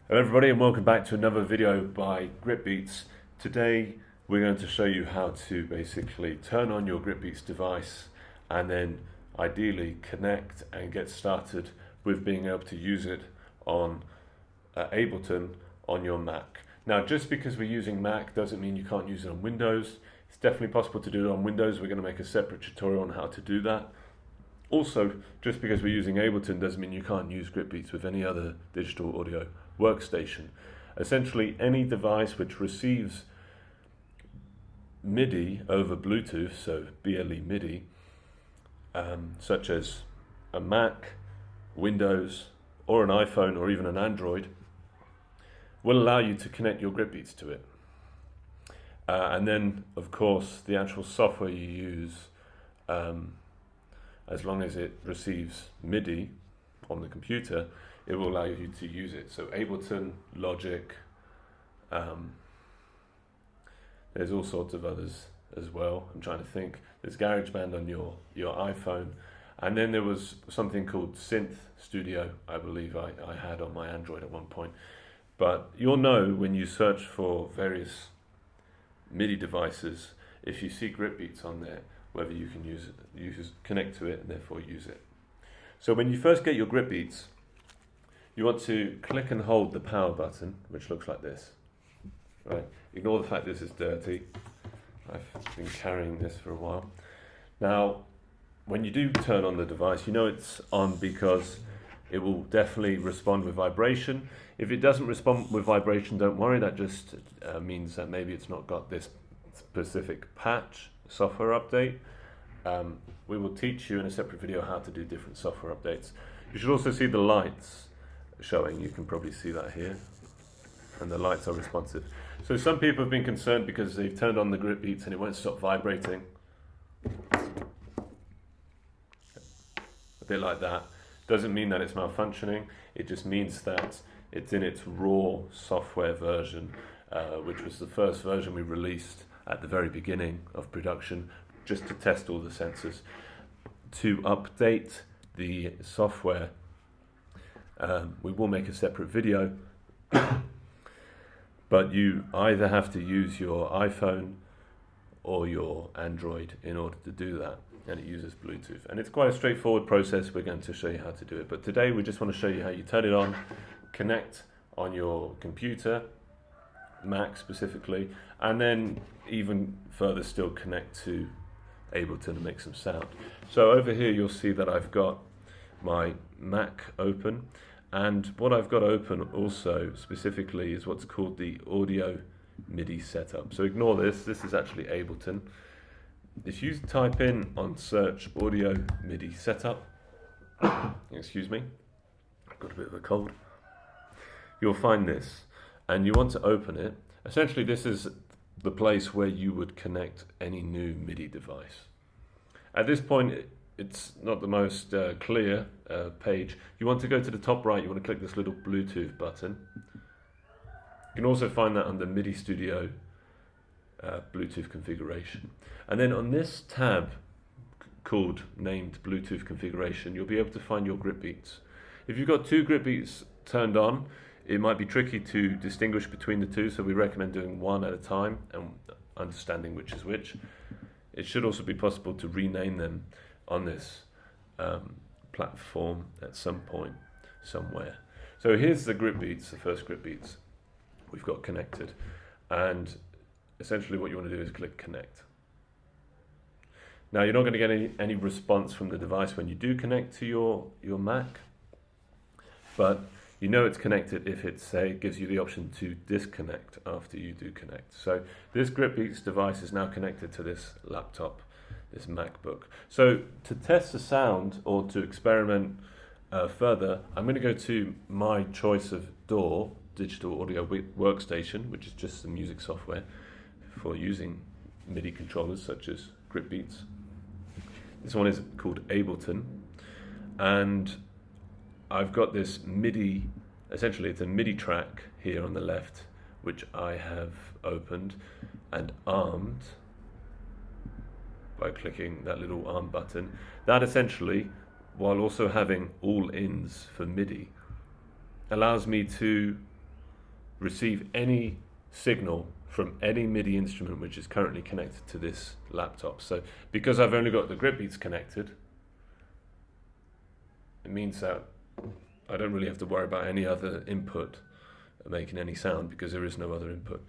Hello everybody and welcome back to another video by GripBeats. Today we're going to show you how to basically turn on your GripBeats device and then ideally connect and get started with being able to use it on Ableton on your Mac. Now just because we're using Mac doesn't mean you can't use it on Windows. It's definitely possible to do it on Windows. We're going to make a separate tutorial on how to do that. Also, just because we're using Ableton doesn't mean you can't use GripBeats with any other digital audio workstation. Essentially, any device which receives MIDI over Bluetooth, so BLE MIDI, such as a Mac, Windows, or an iPhone, or even an Android, will allow you to connect your GripBeats to it. And then, of course, the actual software you use, as long as it receives MIDI on the computer, it will allow you to use it. So Ableton, Logic, there's all sorts of others as well. I'm trying to think. There's GarageBand on your iPhone. And then there was something called Synth Studio, I believe I had on my Android at one point. But you'll know when you search for various MIDI devices, if you see GripBeats on there, whether you can connect to it and therefore use it. So when you first get your GripBeats, you want to click and hold the power button, which looks like this. Right? Ignore the fact this is dirty. I've been carrying this for a while. Now, when you do turn on the device, you know it's on because it will definitely respond with vibration. If it doesn't respond with vibration, don't worry. That just means that maybe it's not got this specific patch software update. We will teach you in a separate video how to do different software updates. You should also see the lights showing. You can probably see that here, and the lights are responsive. So some people have been concerned because they've turned on the GripBeats and it won't stop vibrating. A bit like that. Doesn't mean that it's malfunctioning. It just means that it's in its raw software version, which was the first version we released at the very beginning of production, just to test all the sensors. To update the software, we will make a separate video, but you either have to use your iPhone or your Android in order to do that, and it uses Bluetooth. And it's quite a straightforward process. We're going to show you how to do it, but today we just want to show you how you turn it on, connect on your computer, Mac specifically, and then even further still connect to Ableton and make some sound. So over here you'll see that I've got my Mac open, and what I've got open also specifically is what's called the audio MIDI setup. So ignore this is actually Ableton. If you type in on search audio MIDI setup, excuse me, I've got a bit of a cold, you'll find this, and you want to open it. Essentially this is the place where you would connect any new MIDI device. At this point it's not the most clear page. You want to go to the top right, you want to click this little Bluetooth button. You can also find that under MIDI Studio Bluetooth configuration. And then on this tab called named Bluetooth configuration, you'll be able to find your GripBeats. If you've got two GripBeats turned on, it might be tricky to distinguish between the two, so we recommend doing one at a time and understanding which is which. It should also be possible to rename them on this platform at some point, somewhere. So here's the GripBeats, the first GripBeats we've got connected, and essentially what you want to do is click connect. Now you're not going to get any response from the device when you do connect to your Mac, but you know it's connected if it gives you the option to disconnect after you do connect. So this GripBeats device is now connected to this laptop, this MacBook. So to test the sound or to experiment further, I'm going to go to my choice of DAW, digital audio workstation, which is just the music software for using MIDI controllers such as GripBeats. This one is called Ableton, and I've got this MIDI, essentially it's a MIDI track here on the left, which I have opened and armed by clicking that little arm button. That essentially, while also having all ins for MIDI, allows me to receive any signal from any MIDI instrument which is currently connected to this laptop. So because I've only got the GripBeats connected, it means that I don't really have to worry about any other input making any sound because there is no other input.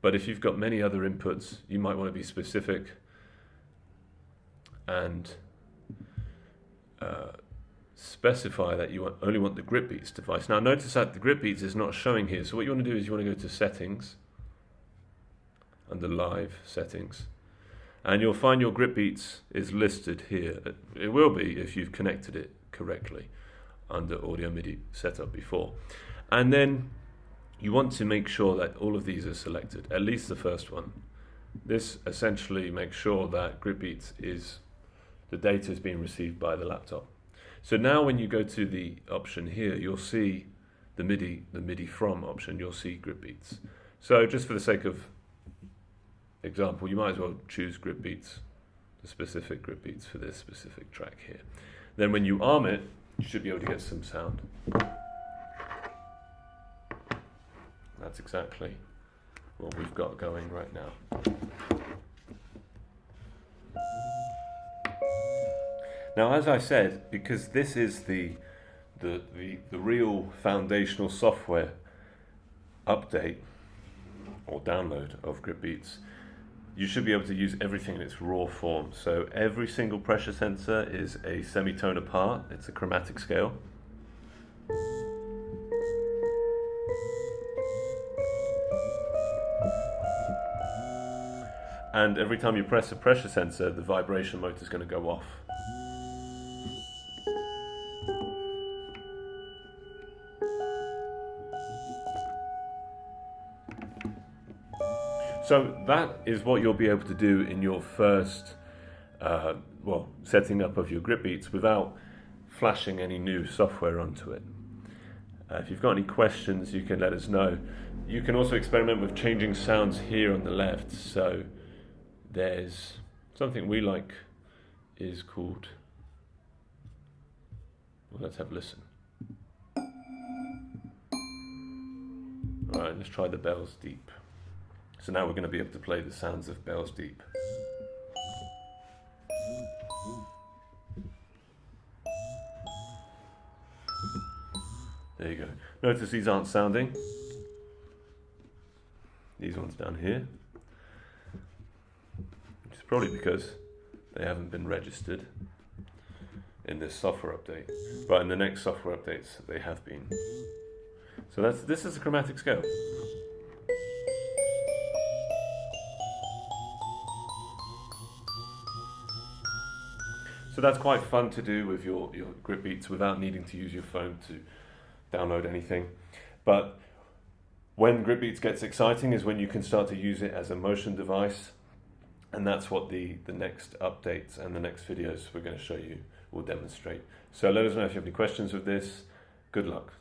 But if you've got many other inputs, you might want to be specific and specify that you only want the GripBeats device. Now notice that the GripBeats is not showing here. So what you want to do is you want to go to Settings, under Live Settings, and you'll find your GripBeats is listed here. It will be if you've connected it correctly under Audio MIDI Setup before. And then you want to make sure that all of these are selected, at least the first one. This essentially makes sure that GripBeats the data is being received by the laptop. So now when you go to the option here, you'll see the MIDI from option, you'll see GripBeats. So just for the sake of example, you might as well choose GripBeats, the specific GripBeats for this specific track here. Then when you arm it, you should be able to get some sound. That's exactly what we've got going right now. Now, as I said, because this is the real foundational software update or download of GripBeats, you should be able to use everything in its raw form. So every single pressure sensor is a semitone apart. It's a chromatic scale. And every time you press a pressure sensor, the vibration motor is going to go off. So that is what you'll be able to do in your first, setting up of your GripBeats without flashing any new software onto it. If you've got any questions, you can let us know. You can also experiment with changing sounds here on the left. So there's something we like is called, well, let's have a listen. All right, let's try the bells deep. So now we're going to be able to play the sounds of bells deep. There you go. Notice these aren't sounding. These ones down here. Which is probably because they haven't been registered in this software update. But in the next software updates, they have been. So this is a chromatic scale. So that's quite fun to do with your GripBeats without needing to use your phone to download anything. But when GripBeats gets exciting is when you can start to use it as a motion device, and that's what the next updates and the next videos we're going to show you will demonstrate. So let us know if you have any questions with this. Good luck.